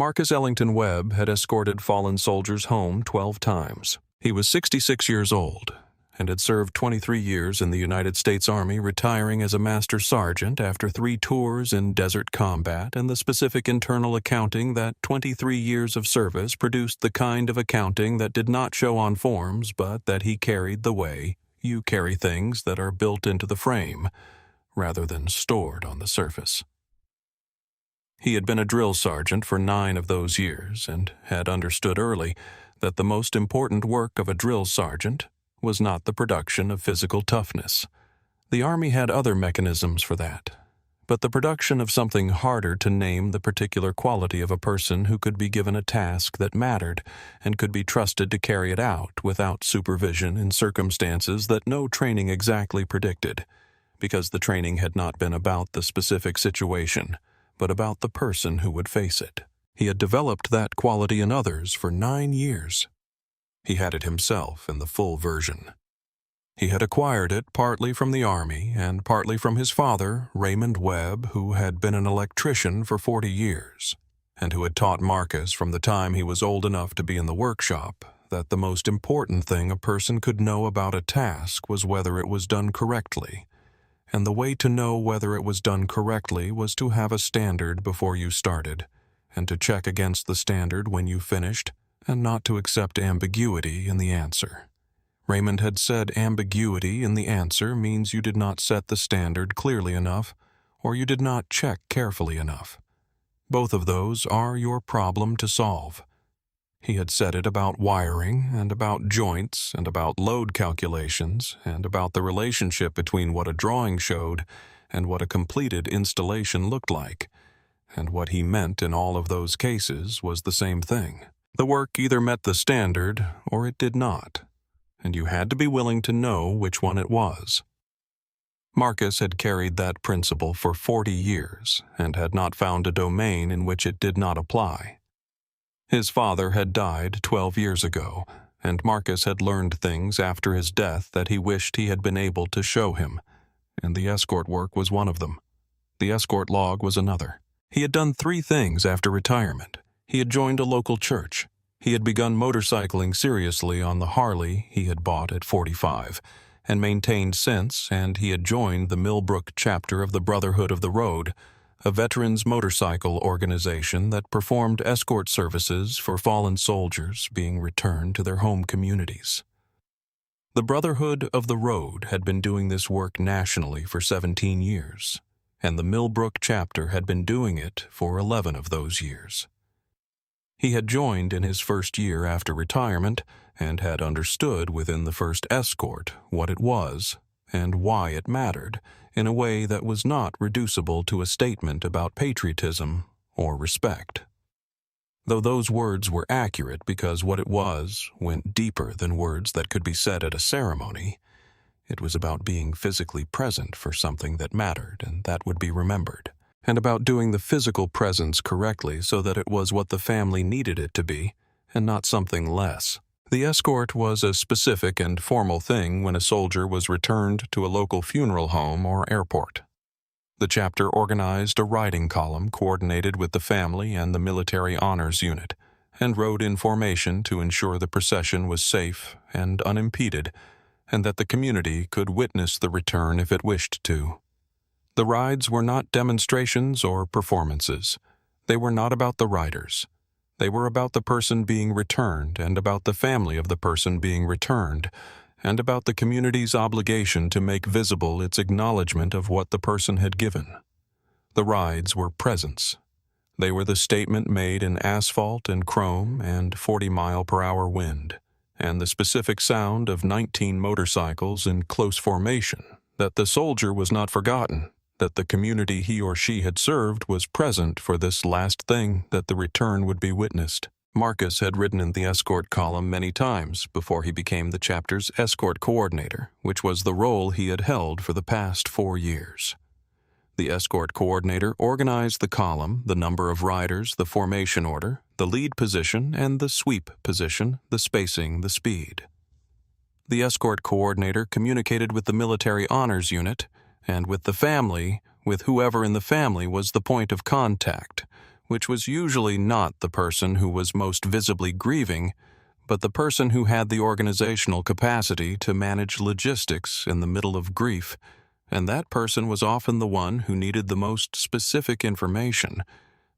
Marcus Ellington Webb had escorted fallen soldiers home 12 times. He was 66 years old and had served 23 years in the United States Army, retiring as a master sergeant after 3 tours in desert combat and the specific internal accounting that 23 years of service produced the kind of accounting that did not show on forms, but that he carried the way you carry things that are built into the frame, rather than stored on the surface. He had been a drill sergeant for 9 of those years and had understood early that the most important work of a drill sergeant was not the production of physical toughness. The Army had other mechanisms for that, but the production of something harder to name the particular quality of a person who could be given a task that mattered and could be trusted to carry it out without supervision in circumstances that no training exactly predicted, because the training had not been about the specific situation, but about the person who would face it. He had developed that quality in others for 9 years. He had it himself in the full version. He had acquired it partly from the Army and partly from his father, Raymond Webb, who had been an electrician for 40 years, and who had taught Marcus from the time he was old enough to be in the workshop that the most important thing a person could know about a task was whether it was done correctly, and the way to know whether it was done correctly was to have a standard before you started, and to check against the standard when you finished, and not to accept ambiguity in the answer. Raymond had said ambiguity in the answer means you did not set the standard clearly enough, or you did not check carefully enough. Both of those are your problem to solve. He had said it about wiring, and about joints, and about load calculations, and about the relationship between what a drawing showed and what a completed installation looked like, and what he meant in all of those cases was the same thing. The work either met the standard or it did not, and you had to be willing to know which one it was. Marcus had carried that principle for 40 years and had not found a domain in which it did not apply. His father had died 12 years ago, and Marcus had learned things after his death that he wished he had been able to show him, and the escort work was one of them. The escort log was another. He had done 3 things after retirement. He had joined a local church. He had begun motorcycling seriously on the Harley he had bought at 45 and maintained since, and he had joined the Millbrook chapter of the Brotherhood of the Road, a veterans motorcycle organization that performed escort services for fallen soldiers being returned to their home communities. The Brotherhood of the Road had been doing this work nationally for 17 years, and the Millbrook chapter had been doing it for 11 of those years. He had joined in his first year after retirement and had understood within the first escort what it was and why it mattered in a way that was not reducible to a statement about patriotism or respect. Though those words were accurate because what it was went deeper than words that could be said at a ceremony, it was about being physically present for something that mattered and that would be remembered, and about doing the physical presence correctly so that it was what the family needed it to be, and not something less. The escort was a specific and formal thing when a soldier was returned to a local funeral home or airport. The chapter organized a riding column coordinated with the family and the military honors unit, and rode in formation to ensure the procession was safe and unimpeded, and that the community could witness the return if it wished to. The rides were not demonstrations or performances. They were not about the riders. They were about the person being returned and about the family of the person being returned, and about the community's obligation to make visible its acknowledgement of what the person had given. The rides were presents. They were the statement made in asphalt and chrome and 40-mile-per-hour wind, and the specific sound of 19 motorcycles in close formation, that the soldier was not forgotten, that the community he or she had served was present for this last thing that the return would be witnessed. Marcus had ridden in the escort column many times before he became the chapter's escort coordinator, which was the role he had held for the past 4 years. The escort coordinator organized the column, the number of riders, the formation order, the lead position, and the sweep position, the spacing, the speed. The escort coordinator communicated with the military honors unit and with the family, with whoever in the family was the point of contact, which was usually not the person who was most visibly grieving, but the person who had the organizational capacity to manage logistics in the middle of grief, and that person was often the one who needed the most specific information,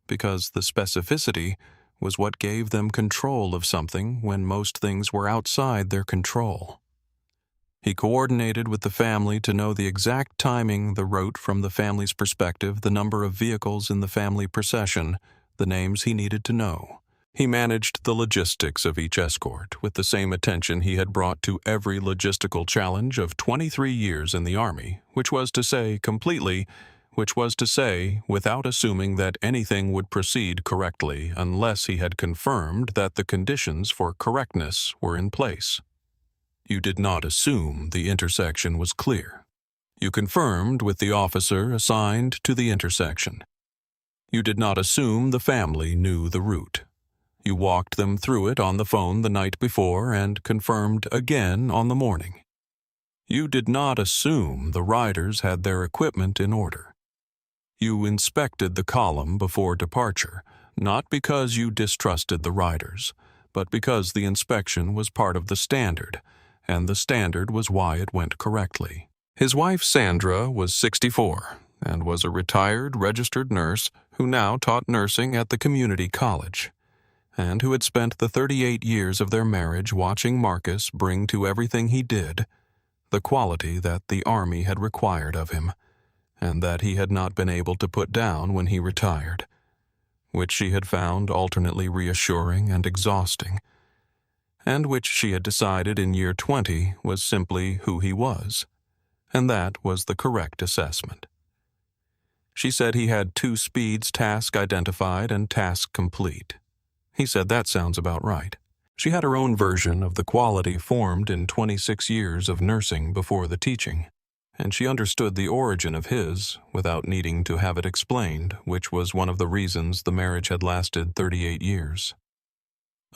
because the specificity was what gave them control of something when most things were outside their control. He coordinated with the family to know the exact timing the route from the family's perspective, the number of vehicles in the family procession, the names he needed to know. He managed the logistics of each escort with the same attention he had brought to every logistical challenge of 23 years in the Army, which was to say without assuming that anything would proceed correctly unless he had confirmed that the conditions for correctness were in place. You did not assume the intersection was clear. You confirmed with the officer assigned to the intersection. You did not assume the family knew the route. You walked them through it on the phone the night before and confirmed again on the morning. You did not assume the riders had their equipment in order. You inspected the column before departure, not because you distrusted the riders, but because the inspection was part of the standard, and the standard was why it went correctly. His wife Sandra was 64 and was a retired registered nurse who now taught nursing at the community college, and who had spent the 38 years of their marriage watching Marcus bring to everything he did the quality that the Army had required of him, and that he had not been able to put down when he retired, which she had found alternately reassuring and exhausting, and which she had decided in year 20 was simply who he was, and that was the correct assessment. She said he had 2 speeds: task identified and task complete. He said that sounds about right. She had her own version of the quality formed in 26 years of nursing before the teaching, and she understood the origin of his without needing to have it explained, which was one of the reasons the marriage had lasted 38 years.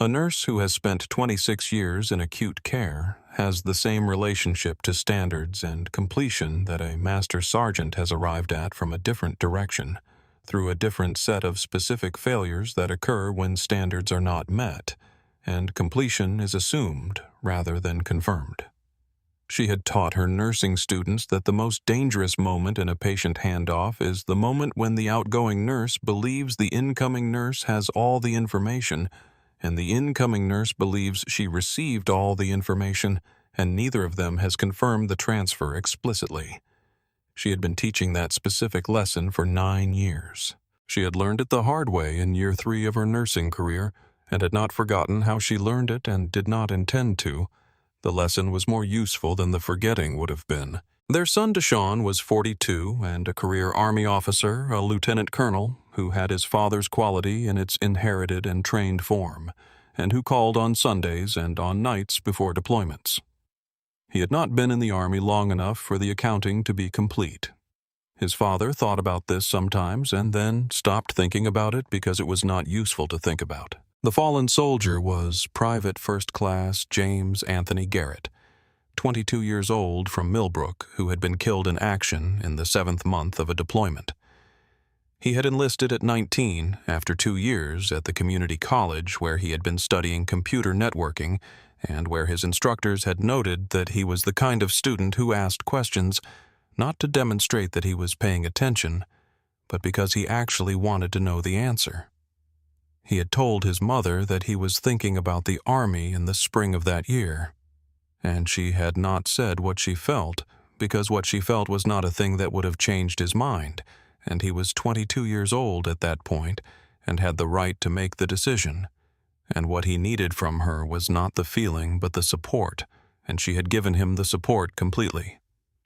A nurse who has spent 26 years in acute care has the same relationship to standards and completion that a master sergeant has arrived at from a different direction, through a different set of specific failures that occur when standards are not met, and completion is assumed rather than confirmed. She had taught her nursing students that the most dangerous moment in a patient handoff is the moment when the outgoing nurse believes the incoming nurse has all the information, and the incoming nurse believes she received all the information, and neither of them has confirmed the transfer explicitly. She had been teaching that specific lesson for 9 years. She had learned it the hard way in year 3 of her nursing career, and had not forgotten how she learned it and did not intend to. The lesson was more useful than the forgetting would have been. Their son DeShawn was 42 and a career Army officer, a lieutenant colonel, who had his father's quality in its inherited and trained form, and who called on Sundays and on nights before deployments. He had not been in the Army long enough for the accounting to be complete. His father thought about this sometimes and then stopped thinking about it because it was not useful to think about. The fallen soldier was Private First Class James Anthony Garrett, 22 years old, from Millbrook, who had been killed in action in the 7th month of a deployment. He had enlisted at 19 after 2 years at the community college where he had been studying computer networking and where his instructors had noted that he was the kind of student who asked questions not to demonstrate that he was paying attention, but because he actually wanted to know the answer. He had told his mother that he was thinking about the Army in the spring of that year, and she had not said what she felt, because what she felt was not a thing that would have changed his mind, and he was 22 years old at that point and had the right to make the decision. And what he needed from her was not the feeling but the support, and she had given him the support completely.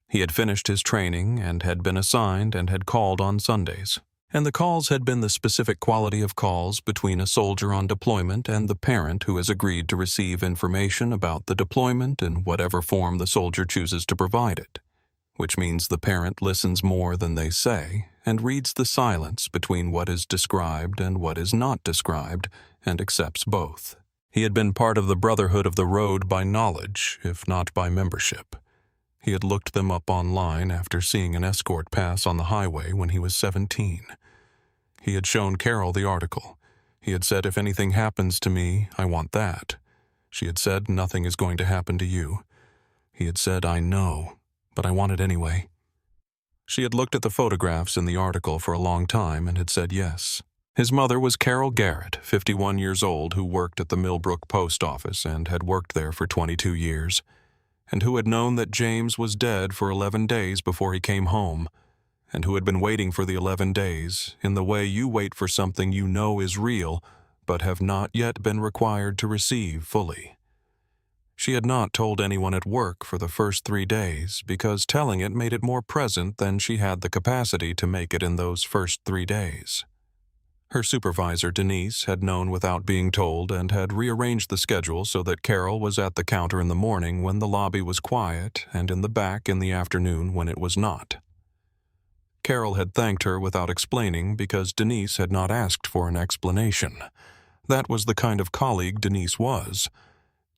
He had finished his training and had been assigned and had called on Sundays. And the calls had been the specific quality of calls between a soldier on deployment and the parent who has agreed to receive information about the deployment in whatever form the soldier chooses to provide it, which means the parent listens more than they say and reads the silence between what is described and what is not described and accepts both. He had been part of the Brotherhood of the Road by knowledge, if not by membership. He had looked them up online after seeing an escort pass on the highway when he was 17. He had shown Carol the article. He had said, "If anything happens to me, I want that." She had said, "Nothing is going to happen to you." He had said, "I know, but I want it anyway." She had looked at the photographs in the article for a long time and had said yes. His mother was Carol Garrett, 51 years old, who worked at the Millbrook post office and had worked there for 22 years, and who had known that James was dead for 11 days before he came home, and who had been waiting for the 11 days in the way you wait for something you know is real but have not yet been required to receive fully. She had not told anyone at work for the first 3 days because telling it made it more present than she had the capacity to make it in those first 3 days. Her supervisor, Denise, had known without being told and had rearranged the schedule so that Carol was at the counter in the morning when the lobby was quiet and in the back in the afternoon when it was not. Carol had thanked her without explaining because Denise had not asked for an explanation. That was the kind of colleague Denise was.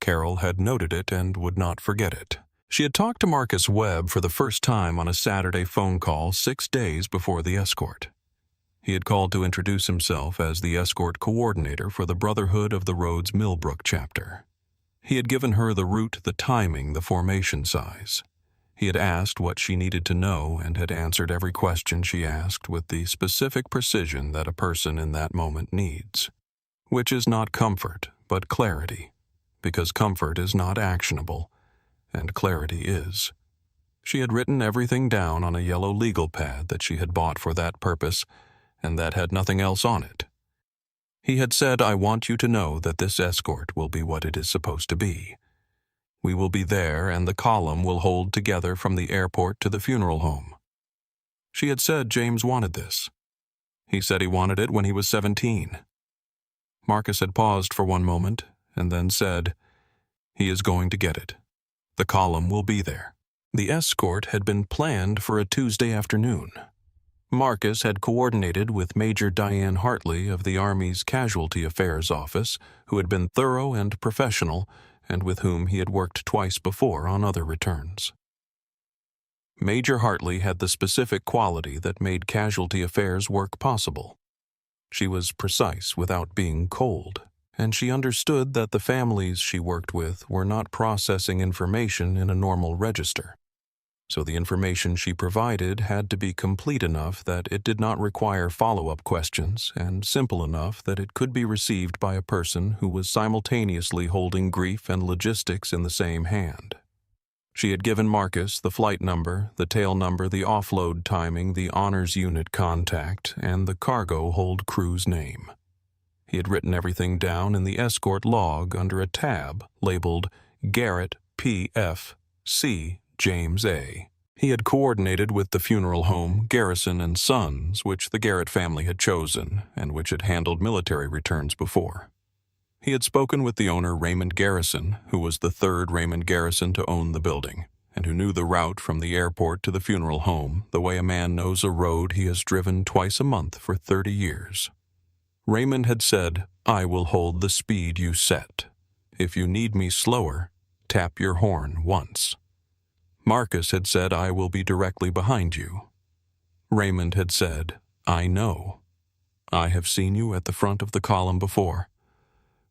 Carol had noted it and would not forget it. She had talked to Marcus Webb for the first time on a Saturday phone call 6 days before the escort. He had called to introduce himself as the escort coordinator for the Brotherhood of the Road's Millbrook chapter. He had given her the route, the timing, the formation size. He had asked what she needed to know and had answered every question she asked with the specific precision that a person in that moment needs. Which is not comfort, but clarity, because comfort is not actionable, and clarity is. She had written everything down on a yellow legal pad that she had bought for that purpose, and that had nothing else on it. He had said, "I want you to know that this escort will be what it is supposed to be. We will be there, and the column will hold together from the airport to the funeral home." She had said James wanted this. He said he wanted it when he was 17. Marcus had paused for one moment, and then said, "He is going to get it. The column will be there." The escort had been planned for a Tuesday afternoon. Marcus had coordinated with Major Diane Hartley of the Army's Casualty Affairs Office, who had been thorough and professional, and with whom he had worked twice before on other returns. Major Hartley had the specific quality that made casualty affairs work possible. She was precise without being cold, and she understood that the families she worked with were not processing information in a normal register. So the information she provided had to be complete enough that it did not require follow-up questions and simple enough that it could be received by a person who was simultaneously holding grief and logistics in the same hand. She had given Marcus the flight number, the tail number, the offload timing, the honors unit contact, and the cargo hold crew's name. He had written everything down in the escort log under a tab labeled Garrett PFC James A. He had coordinated with the funeral home, Garrison and Sons, which the Garrett family had chosen, and which had handled military returns before. He had spoken with the owner, Raymond Garrison, who was the third Raymond Garrison to own the building, and who knew the route from the airport to the funeral home the way a man knows a road he has driven twice a month for 30 years. Raymond had said, "I will hold the speed you set. If you need me slower, tap your horn once." Marcus had said, "I will be directly behind you." Raymond had said, "I know. I have seen you at the front of the column before.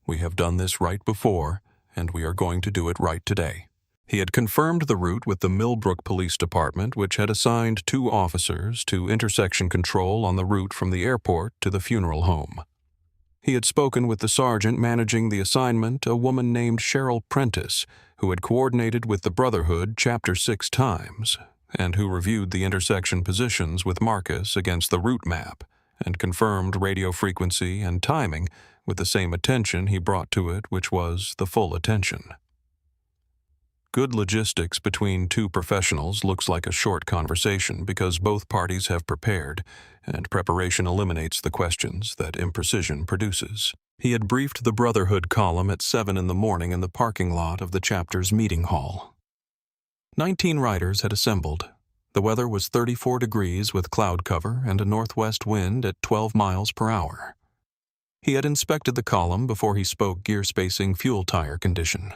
We have done this right before, and we are going to do it right today." He had confirmed the route with the Millbrook Police Department, which had assigned 2 officers to intersection control on the route from the airport to the funeral home. He had spoken with the sergeant managing the assignment, a woman named Cheryl Prentice, who had coordinated with the Brotherhood Chapter 6 times, and who reviewed the intersection positions with Marcus against the route map, and confirmed radio frequency and timing with the same attention he brought to it, which was the full attention. Good logistics between 2 professionals looks like a short conversation because both parties have prepared, and preparation eliminates the questions that imprecision produces. He had briefed the Brotherhood column at 7 in the morning in the parking lot of the chapter's meeting hall. 19 riders had assembled. The weather was 34 degrees with cloud cover and a northwest wind at 12 miles per hour. He had inspected the column before he spoke gear spacing fuel tire condition.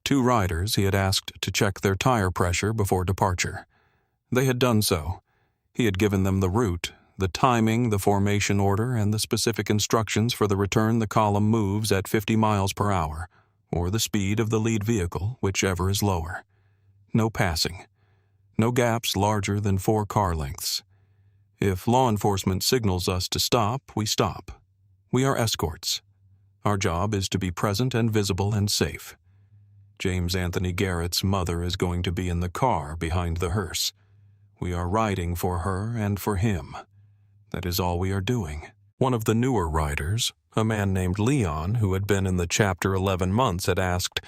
2 riders he had asked to check their tire pressure before departure. They had done so. He had given them the route. the timing, the formation order, and the specific instructions for the return the column moves at 50 miles per hour, or the speed of the lead vehicle, whichever is lower. No passing. No gaps larger than 4 car lengths. If law enforcement signals us to stop, we stop. We are escorts. Our job is to be present and visible and safe. James Anthony Garrett's mother is going to be in the car behind the hearse. We are riding for her and for him. That is all we are doing. One of the newer riders, a man named Leon, who had been in the Chapter 11 months, had asked,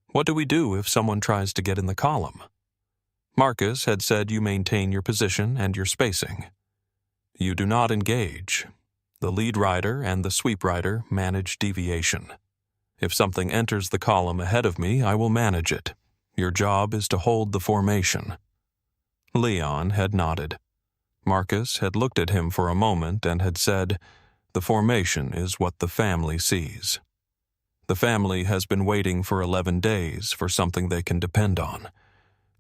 "What do we do if someone tries to get in the column?" Marcus had said you maintain your position and your spacing. You do not engage. The lead rider and the sweep rider manage deviation. If something enters the column ahead of me, I will manage it. Your job is to hold the formation. Leon had nodded. Marcus had looked at him for a moment and had said, "The formation is what the family sees." The family has been waiting for 11 days for something they can depend on.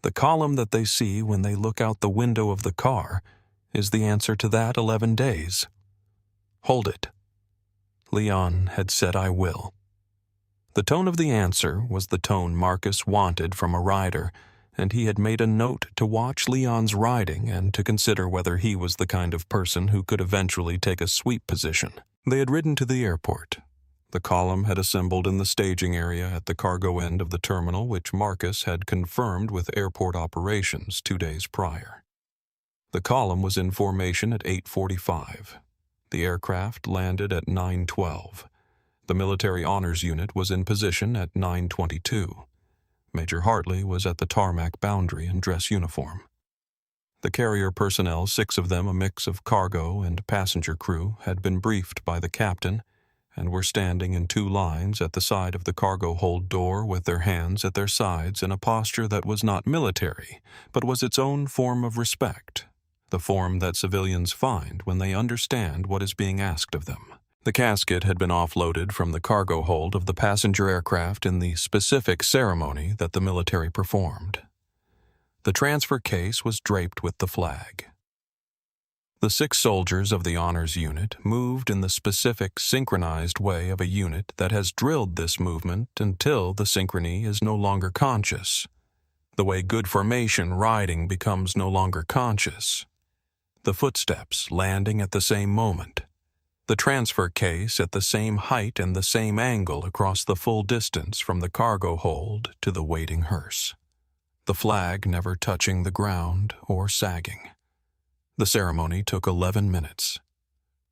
The column that they see when they look out the window of the car is the answer to that 11 days. Hold it. Leon had said, "I will." The tone of the answer was the tone Marcus wanted from a rider, and he had made a note to watch Leon's riding and to consider whether he was the kind of person who could eventually take a sweep position. They had ridden to the airport. The column had assembled in the staging area at the cargo end of the terminal, which Marcus had confirmed with airport operations 2 days prior. The column was in formation at 8:45. The aircraft landed at 9:12. The military honors unit was in position at 9:22. Major Hartley was at the tarmac boundary in dress uniform. The carrier personnel, 6 of them a mix of cargo and passenger crew, had been briefed by the captain and were standing in 2 lines at the side of the cargo hold door with their hands at their sides in a posture that was not military, but was its own form of respect, the form that civilians find when they understand what is being asked of them. The casket had been offloaded from the cargo hold of the passenger aircraft in the specific ceremony that the military performed. The transfer case was draped with the flag. The 6 soldiers of the honors unit moved in the specific synchronized way of a unit that has drilled this movement until the synchrony is no longer conscious, the way good formation riding becomes no longer conscious. The footsteps landing at the same moment. The transfer case at the same height and the same angle across the full distance from the cargo hold to the waiting hearse. The flag never touching the ground or sagging. The ceremony took 11 minutes.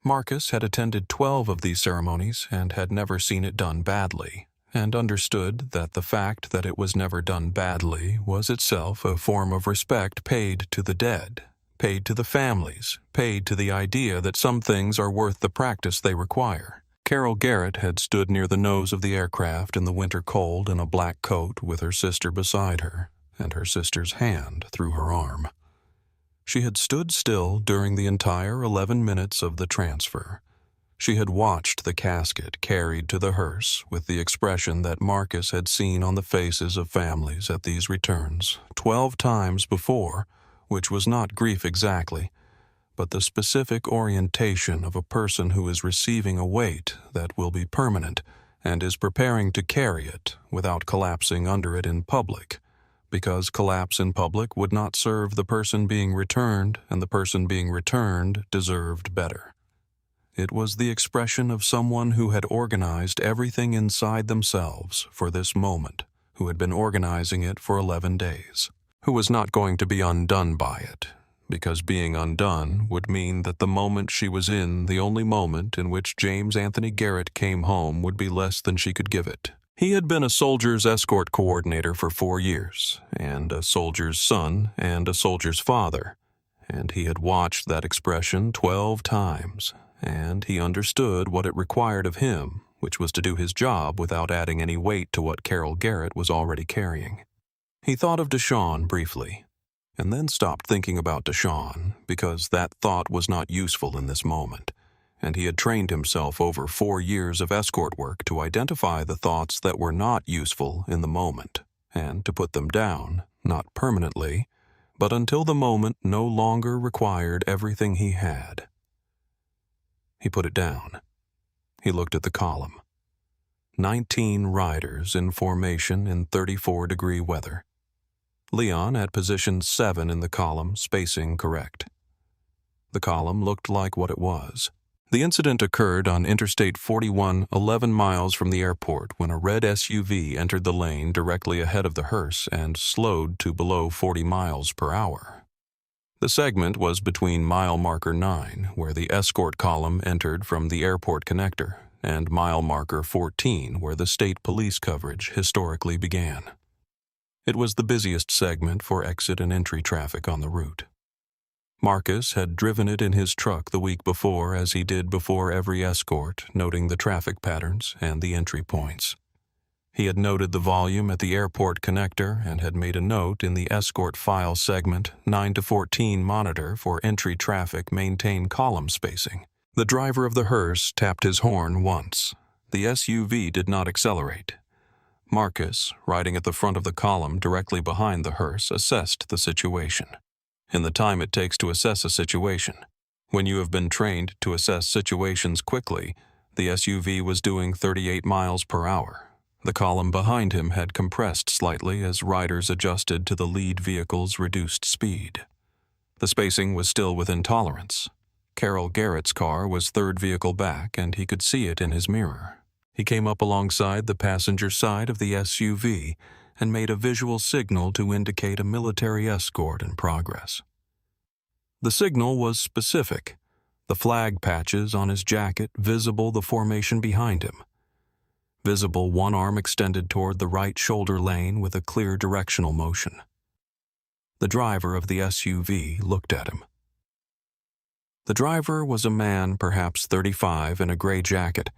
Marcus had attended 12 of these ceremonies and had never seen it done badly, and understood that the fact that it was never done badly was itself a form of respect paid to the dead, paid to the families, paid to the idea that some things are worth the practice they require. Carol Garrett had stood near the nose of the aircraft in the winter cold in a black coat with her sister beside her, and her sister's hand through her arm. She had stood still during the entire 11 minutes of the transfer. She had watched the casket carried to the hearse with the expression that Marcus had seen on the faces of families at these returns 12 times before, which was not grief exactly, but the specific orientation of a person who is receiving a weight that will be permanent and is preparing to carry it without collapsing under it in public, because collapse in public would not serve the person being returned, and the person being returned deserved better. It was the expression of someone who had organized everything inside themselves for this moment, who had been organizing it for 11 days. Who was not going to be undone by it, because being undone would mean that the moment she was in, the only moment in which James Anthony Garrett came home, would be less than she could give it. He had been a soldier's escort coordinator for 4 years, and a soldier's son, and a soldier's father, and he had watched that expression 12 times, and he understood what it required of him, which was to do his job without adding any weight to what Carol Garrett was already carrying. He thought of DeShawn briefly, and then stopped thinking about DeShawn, because that thought was not useful in this moment, and he had trained himself over 4 years of escort work to identify the thoughts that were not useful in the moment, and to put them down, not permanently, but until the moment no longer required everything he had. He put it down. He looked at the column. 19 riders in formation in 34-degree weather. Leon had positioned 7 in the column, spacing correct. The column looked like what it was. The incident occurred on Interstate 41, 11 miles from the airport, when a red SUV entered the lane directly ahead of the hearse and slowed to below 40 miles per hour. The segment was between mile marker 9, where the Escort column entered from the airport connector, and mile marker 14, where the state police coverage historically began. It was the busiest segment for exit and entry traffic on the route. Marcus had driven it in his truck the week before, as he did before every Escort, noting the traffic patterns and the entry points. He had noted the volume at the airport connector and had made a note in the Escort file segment 9 to 14 monitor for entry traffic maintain column spacing. The driver of the hearse tapped his horn once. The SUV did not accelerate. Marcus, riding at the front of the column directly behind the hearse, assessed the situation. In the time it takes to assess a situation, when you have been trained to assess situations quickly, the SUV was doing 38 miles per hour. The column behind him had compressed slightly as riders adjusted to the lead vehicle's reduced speed. The spacing was still within tolerance. Carol Garrett's car was third vehicle back, and he could see it in his mirror. He came up alongside the passenger side of the SUV and made a visual signal to indicate a military escort in progress. The signal was specific, the flag patches on his jacket visible the formation behind him. Visible one arm extended toward the right shoulder lane with a clear directional motion. The driver of the SUV looked at him. The driver was a man perhaps 35 in a gray jacket,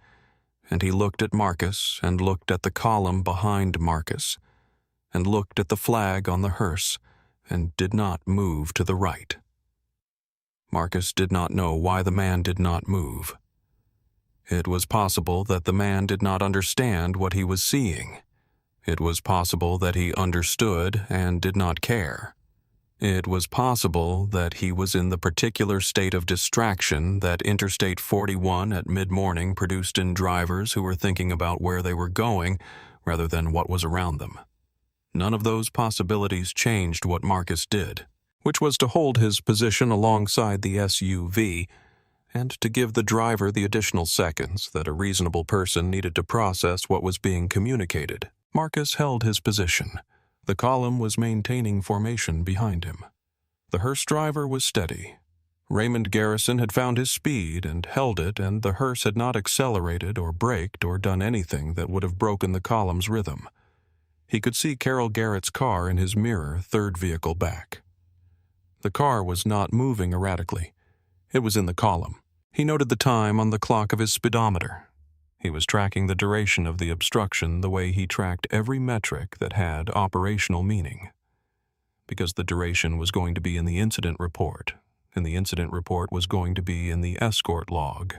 and he looked at Marcus and looked at the column behind Marcus, and looked at the flag on the hearse, and did not move to the right. Marcus did not know why the man did not move. It was possible that the man did not understand what he was seeing. It was possible that he understood and did not care. It was possible that he was in the particular state of distraction that Interstate 41 at mid-morning produced in drivers who were thinking about where they were going rather than what was around them. None of those possibilities changed what Marcus did, which was to hold his position alongside the SUV and to give the driver the additional seconds that a reasonable person needed to process what was being communicated. Marcus held his position. The column was maintaining formation behind him. The hearse driver was steady. Raymond Garrison had found his speed and held it, and the hearse had not accelerated or braked or done anything that would have broken the column's rhythm. He could see Carol Garrett's car in his mirror, third vehicle back. The car was not moving erratically. It was in the column. He noted the time on the clock of his speedometer. He was tracking the duration of the obstruction the way he tracked every metric that had operational meaning. Because the duration was going to be in the incident report, and the incident report was going to be in the escort log,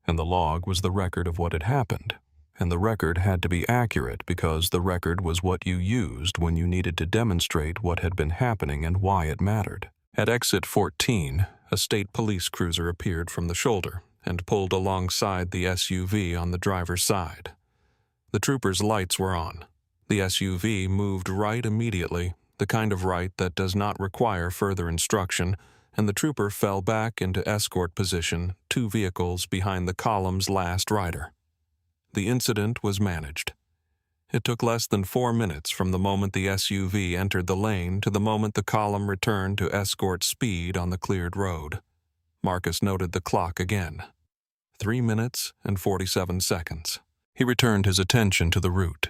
and the log was the record of what had happened. And the record had to be accurate because the record was what you used when you needed to demonstrate what had been happening and why it mattered. At exit 14, a state police cruiser appeared from the shoulder and pulled alongside the SUV on the driver's side. The trooper's lights were on. The SUV moved right immediately, the kind of right that does not require further instruction, and the trooper fell back into escort position, 2 vehicles behind the column's last rider. The incident was managed. It took less than 4 minutes from the moment the SUV entered the lane to the moment the column returned to escort speed on the cleared road. Marcus noted the clock again. 3 minutes and 47 seconds. He returned his attention to the route.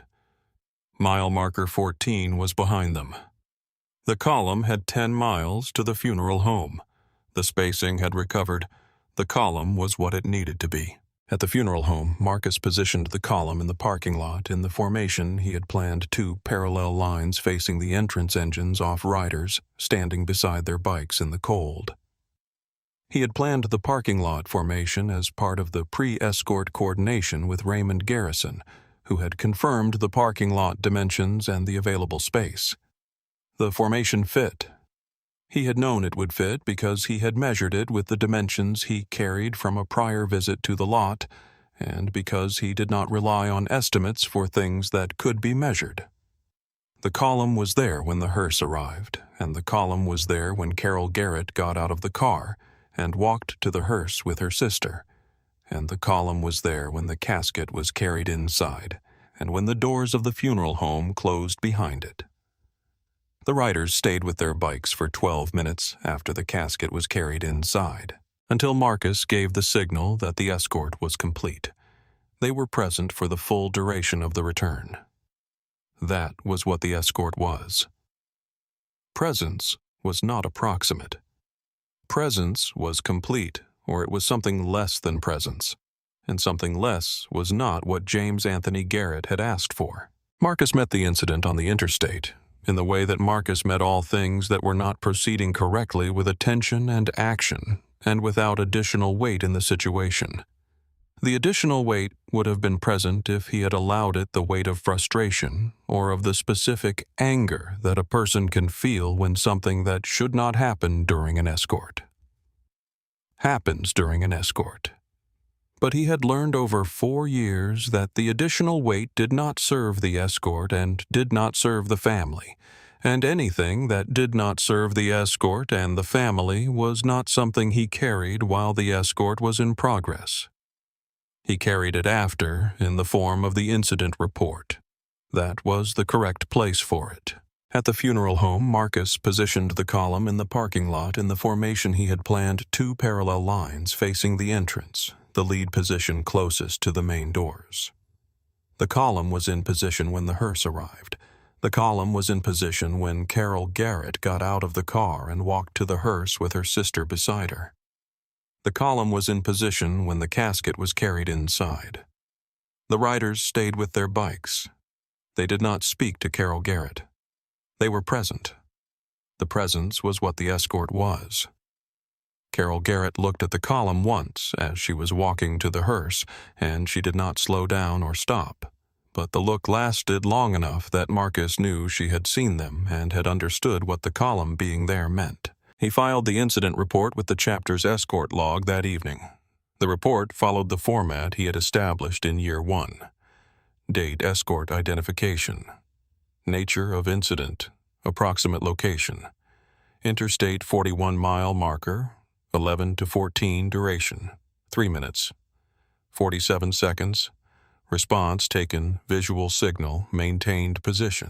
Mile marker 14 was behind them. The column had 10 miles to the funeral home. The spacing had recovered. The column was what it needed to be. At the funeral home, Marcus positioned the column in the parking lot in the formation he had planned 2 parallel lines facing the entrance engines off riders, standing beside their bikes in the cold. He had planned the parking lot formation as part of the pre-escort coordination with Raymond Garrison, who had confirmed the parking lot dimensions and the available space. The formation fit. He had known it would fit because he had measured it with the dimensions he carried from a prior visit to the lot, and because he did not rely on estimates for things that could be measured. The column was there when the hearse arrived, and the column was there when Carol Garrett got out of the car and walked to the hearse with her sister, and the column was there when the casket was carried inside, and when the doors of the funeral home closed behind it. The riders stayed with their bikes for 12 minutes after the casket was carried inside, until Marcus gave the signal that the escort was complete. They were present for the full duration of the return. That was what the escort was. Presence was not approximate. Presence was complete, or it was something less than presence, and something less was not what James Anthony Garrett had asked for. Marcus met the incident on the Interstate in the way that Marcus met all things that were not proceeding correctly, with attention and action, and without additional weight in the situation. The additional weight would have been present if he had allowed it the weight of frustration or of the specific anger that a person can feel when something that should not happen during an escort happens during an escort. But he had learned over 4 years that the additional weight did not serve the escort and did not serve the family, and anything that did not serve the escort and the family was not something he carried while the escort was in progress. He carried it after in the form of the incident report. That was the correct place for it. At the funeral home, Marcus positioned the column in the parking lot in the formation he had planned, 2 parallel lines facing the entrance, the lead position closest to the main doors. The column was in position when the hearse arrived. The column was in position when Carol Garrett got out of the car and walked to the hearse with her sister beside her. The column was in position when the casket was carried inside. The riders stayed with their bikes. They did not speak to Carol Garrett. They were present. The presence was what the escort was. Carol Garrett looked at the column once as she was walking to the hearse, and she did not slow down or stop. But the look lasted long enough that Marcus knew she had seen them and had understood what the column being there meant. He filed the incident report with the chapter's escort log that evening. The report followed the format he had established in Year 1. Date escort identification. Nature of incident. Approximate location. Interstate 41-mile marker. 11 to 14 duration. 3 minutes. 47 seconds. Response taken, visual signal, maintained position.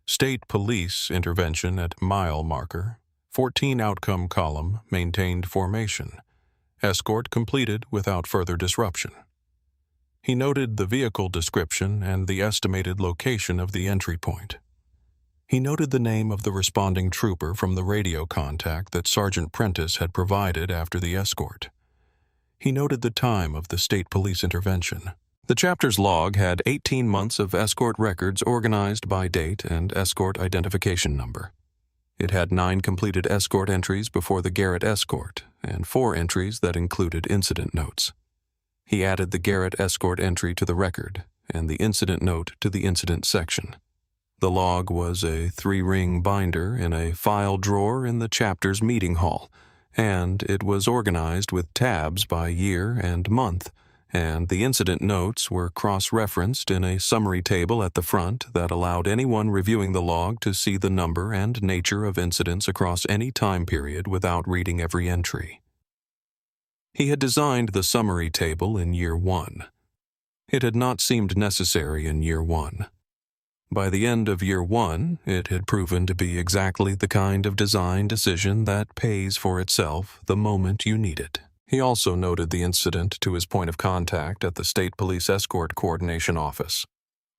State police intervention at mile marker. 14 outcome column, maintained formation. Escort completed without further disruption. He noted the vehicle description and the estimated location of the entry point. He noted the name of the responding trooper from the radio contact that Sergeant Prentice had provided after the escort. He noted the time of the state police intervention. The chapter's log had 18 months of escort records organized by date and escort identification number. It had 9 completed escort entries before the Garrett escort and 4 entries that included incident notes. He added the Garrett escort entry to the record and the incident note to the incident section. The log was a 3-ring binder in a file drawer in the chapter's meeting hall, and it was organized with tabs by year and month, and the incident notes were cross-referenced in a summary table at the front that allowed anyone reviewing the log to see the number and nature of incidents across any time period without reading every entry. He had designed the summary table in Year 1. It had not seemed necessary in Year 1. By the end of Year 1, it had proven to be exactly the kind of design decision that pays for itself the moment you need it. He also noted the incident to his point of contact at the State Police Escort Coordination Office,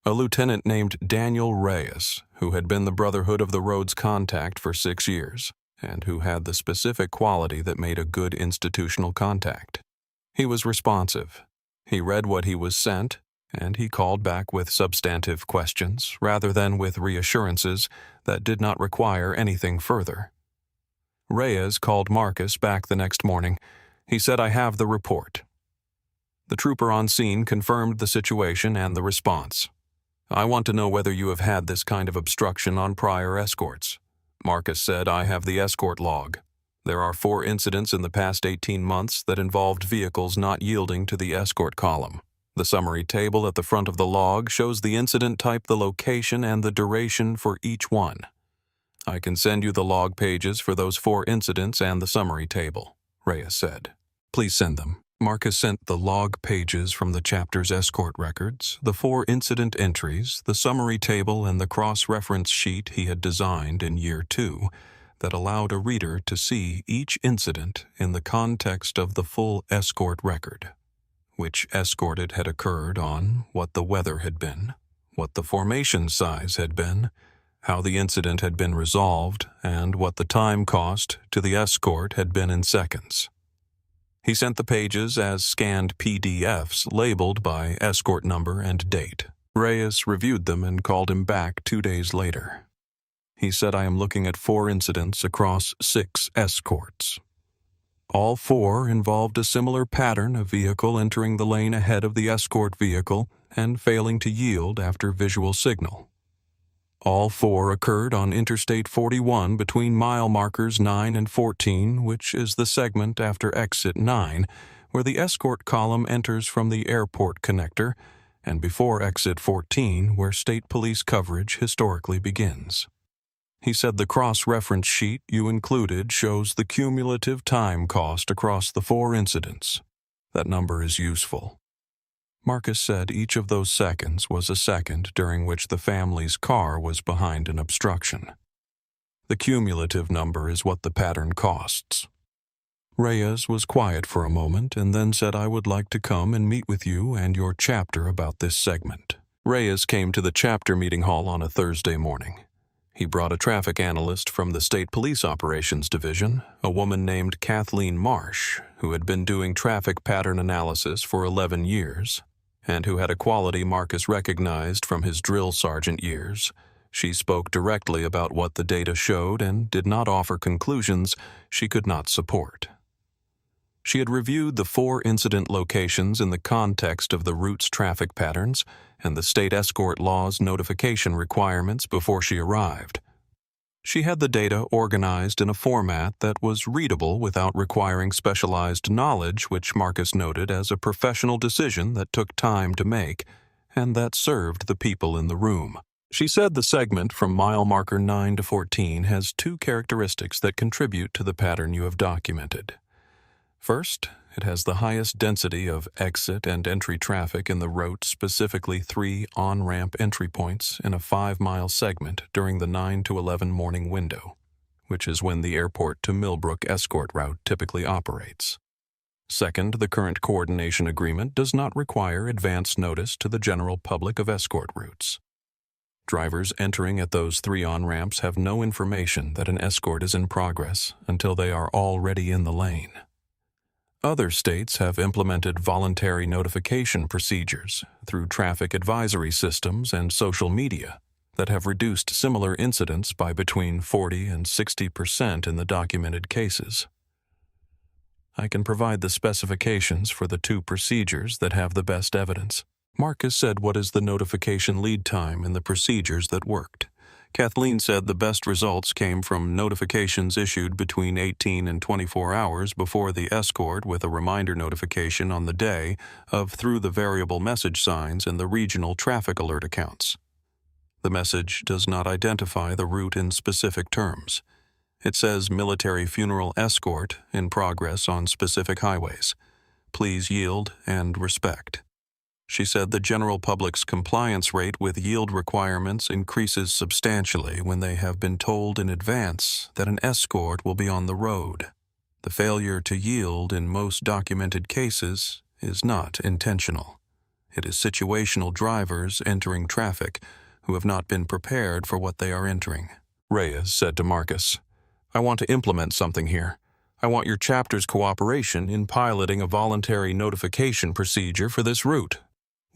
a lieutenant named Daniel Reyes, who had been the Brotherhood of the Road's contact for 6 years, and who had the specific quality that made a good institutional contact. He was responsive. He read what he was sent, and he called back with substantive questions rather than with reassurances that did not require anything further. Reyes called Marcus back the next morning. He said, "I have the report." The trooper on scene confirmed the situation and the response. "I want to know whether you have had this kind of obstruction on prior escorts." Marcus said, I have the escort log. There are 4 incidents in the past 18 months that involved vehicles not yielding to the escort column. The summary table at the front of the log shows the incident type, the location, and the duration for each one. I can send you the log pages for those 4 incidents and the summary table, Reyes said. Please send them. Marcus sent the log pages from the chapter's escort records, the 4 incident entries, the summary table, and the cross-reference sheet he had designed in year 2 that allowed a reader to see each incident in the context of the full escort record. Which escorted had occurred on, what the weather had been, what the formation size had been, how the incident had been resolved, and what the time cost to the escort had been in seconds. He sent the pages as scanned PDFs labeled by escort number and date. Reyes reviewed them and called him back 2 days later. He said, I am looking at 4 incidents across 6 escorts. All 4 involved a similar pattern of vehicle entering the lane ahead of the escort vehicle and failing to yield after visual signal. All 4 occurred on Interstate 41 between mile markers 9 and 14, which is the segment after exit 9, where the escort column enters from the airport connector, and before exit 14, where state police coverage historically begins. He said the cross-reference sheet you included shows the cumulative time cost across the 4 incidents. That number is useful. Marcus said each of those seconds was a second during which the family's car was behind an obstruction. The cumulative number is what the pattern costs. Reyes was quiet for a moment and then said, I would like to come and meet with you and your chapter about this segment. Reyes came to the chapter meeting hall on a Thursday morning. He brought a traffic analyst from the State Police Operations Division, a woman named Kathleen Marsh, who had been doing traffic pattern analysis for 11 years, and who had a quality Marcus recognized from his drill sergeant years. She spoke directly about what the data showed and did not offer conclusions she could not support. She had reviewed the 4 incident locations in the context of the route's traffic patterns and the state escort law's notification requirements before she arrived. She had the data organized in a format that was readable without requiring specialized knowledge, which Marcus noted as a professional decision that took time to make and that served the people in the room. She said the segment from mile marker 9 to 14 has 2 characteristics that contribute to the pattern you have documented. First, it has the highest density of exit and entry traffic in the route, specifically 3 on-ramp entry points in a 5-mile segment during the 9 to 11 morning window, which is when the airport to Millbrook escort route typically operates. Second, the current coordination agreement does not require advance notice to the general public of escort routes. Drivers entering at those 3 on-ramps have no information that an escort is in progress until they are already in the lane. Other states have implemented voluntary notification procedures through traffic advisory systems and social media that have reduced similar incidents by between 40% and 60% in the documented cases. I can provide the specifications for the 2 procedures that have the best evidence. Marcus said, what is the notification lead time in the procedures that worked? Kathleen said the best results came from notifications issued between 18 and 24 hours before the escort with a reminder notification on the day of through the variable message signs in the regional traffic alert accounts. The message does not identify the route in specific terms. It says military funeral escort in progress on specific highways. Please yield and respect. She said the general public's compliance rate with yield requirements increases substantially when they have been told in advance that an escort will be on the road. The failure to yield in most documented cases is not intentional. It is situational drivers entering traffic who have not been prepared for what they are entering. Reyes said to Marcus, I want to implement something here. I want your chapter's cooperation in piloting a voluntary notification procedure for this route.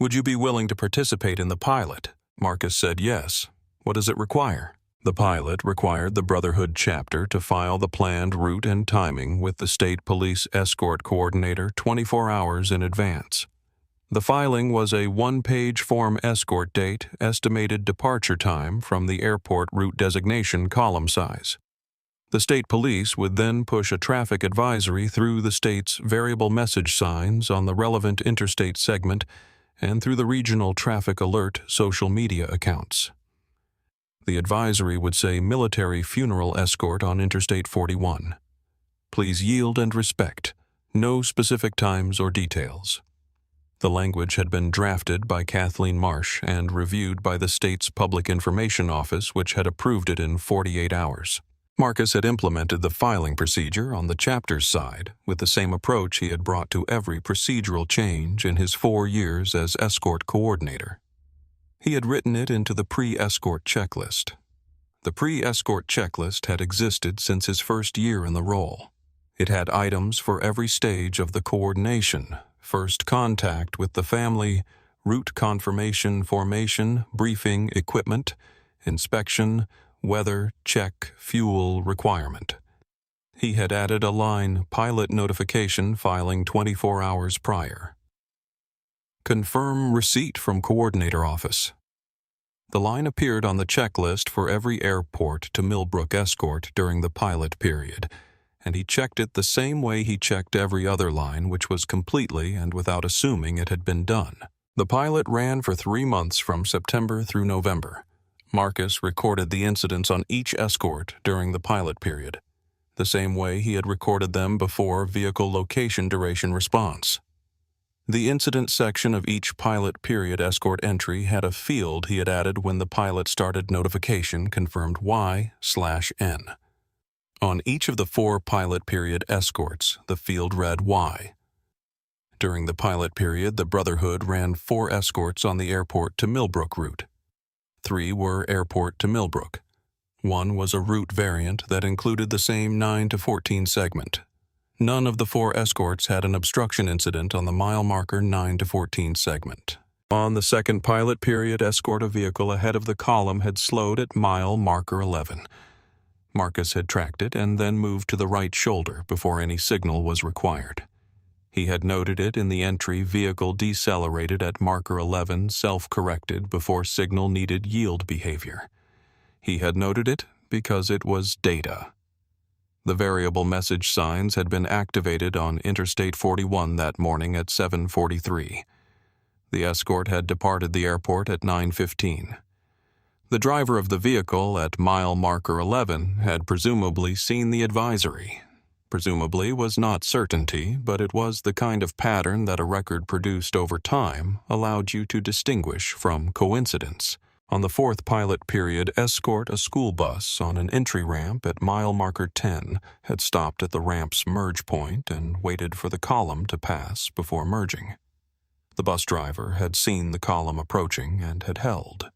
Would you be willing to participate in the pilot? Marcus said yes. What does it require? The pilot required the Brotherhood chapter to file the planned route and timing with the state police escort coordinator 24 hours in advance. The filing was a 1-page form escort date, estimated departure time from the airport route designation column size. The state police would then push a traffic advisory through the state's variable message signs on the relevant interstate segment and through the regional traffic alert social media accounts. The advisory would say military funeral escort on Interstate 41. Please yield and respect. No specific times or details. The language had been drafted by Kathleen Marsh and reviewed by the state's Public Information Office, which had approved it in 48 hours. Marcus had implemented the filing procedure on the chapter's side with the same approach he had brought to every procedural change in his 4 years as escort coordinator. He had written it into the pre-escort checklist. The pre-escort checklist had existed since his first year in the role. It had items for every stage of the coordination: first contact with the family, route confirmation, formation, briefing, equipment, inspection, weather, check, fuel, requirement. He had added a line, pilot notification filing 24 hours prior. Confirm receipt from coordinator office. The line appeared on the checklist for every airport to Millbrook Escort during the pilot period, and he checked it the same way he checked every other line, which was completely and without assuming it had been done. The pilot ran for 3 months from September through November. Marcus recorded the incidents on each escort during the pilot period, the same way he had recorded them before vehicle location duration response. The incident section of each pilot period escort entry had a field he had added when the pilot started notification confirmed Y/N. On each of the 4 pilot period escorts, the field read Y. During the pilot period, the Brotherhood ran 4 escorts on the airport to Millbrook route. 3 were airport to Millbrook. 1 was a route variant that included the same 9 to 14 segment. None of the 4 escorts had an obstruction incident on the mile marker 9 to 14 segment. On the second pilot period escort, a vehicle ahead of the column had slowed at mile marker 11. Marcus had tracked it and then moved to the right shoulder before any signal was required. He had noted it in the entry vehicle decelerated at marker 11, self-corrected before signal needed yield behavior. He had noted it because it was data. The variable message signs had been activated on Interstate 41 that morning at 7:43. The escort had departed the airport at 9:15. The driver of the vehicle at mile marker 11 had presumably seen the advisory. Presumably was not certainty, but it was the kind of pattern that a record produced over time allowed you to distinguish from coincidence. On the 4th pilot period escort, a school bus on an entry ramp at mile marker 10 had stopped at the ramp's merge point and waited for the column to pass before merging. The bus driver had seen the column approaching and had held.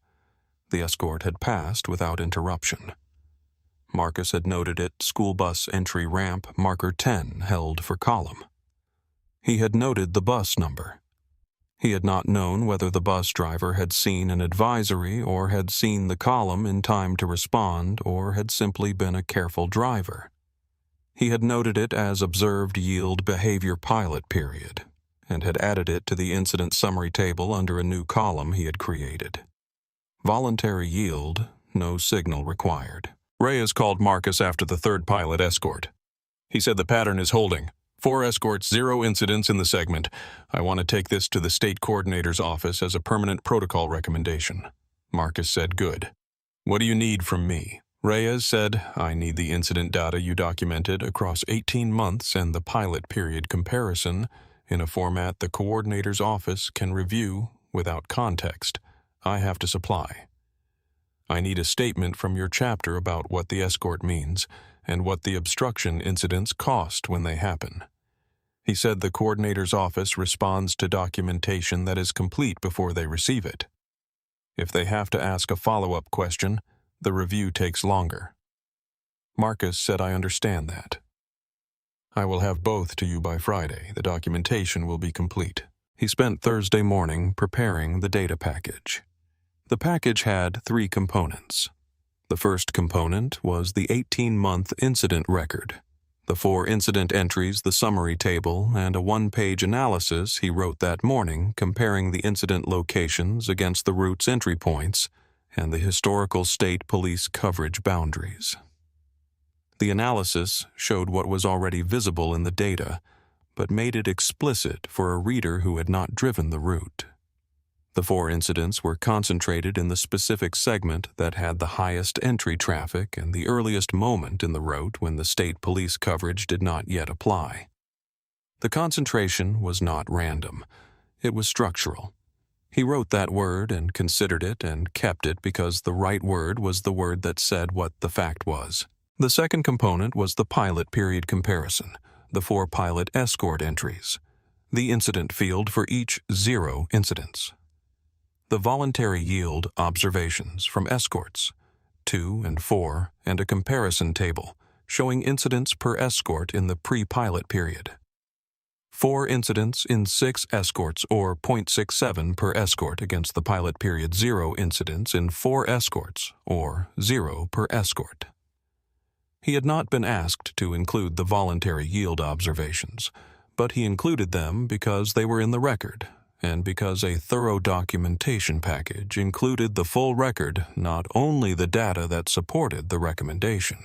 The escort had passed without interruption. Marcus had noted it, school bus entry ramp marker 10 held for column. He had noted the bus number. He had not known whether the bus driver had seen an advisory or had seen the column in time to respond or had simply been a careful driver. He had noted it as observed yield behavior pilot period and had added it to the incident summary table under a new column he had created. Voluntary yield, no signal required. Reyes called Marcus after the 3rd pilot escort. He said the pattern is holding. 4 escorts, 0 incidents in the segment. I want to take this to the state coordinator's office as a permanent protocol recommendation. Marcus said, good. What do you need from me? Reyes said, I need the incident data you documented across 18 months and the pilot period comparison in a format the coordinator's office can review without context. I have to supply. I need a statement from your chapter about what the escort means and what the obstruction incidents cost when they happen. He said the coordinator's office responds to documentation that is complete before they receive it. If they have to ask a follow-up question, the review takes longer. Marcus said, I understand that. I will have both to you by Friday. The documentation will be complete. He spent Thursday morning preparing the data package. The package had 3 components. The first component was the 18-month incident record, the 4 incident entries, the summary table, and a 1-page analysis he wrote that morning comparing the incident locations against the route's entry points and the historical state police coverage boundaries. The analysis showed what was already visible in the data, but made it explicit for a reader who had not driven the route. The 4 incidents were concentrated in the specific segment that had the highest entry traffic and the earliest moment in the route when the state police coverage did not yet apply. The concentration was not random. It was structural. He wrote that word and considered it and kept it because the right word was the word that said what the fact was. The second component was the pilot period comparison, the 4 pilot escort entries, the incident field for each 0 incidents. The voluntary yield observations from escorts, 2 and 4, and a comparison table showing incidents per escort in the pre-pilot period. 4 incidents in 6 escorts, or 0.67 per escort, against the pilot period 0 incidents in 4 escorts, or 0 per escort. He had not been asked to include the voluntary yield observations, but he included them because they were in the record, and because a thorough documentation package included the full record, not only the data that supported the recommendation.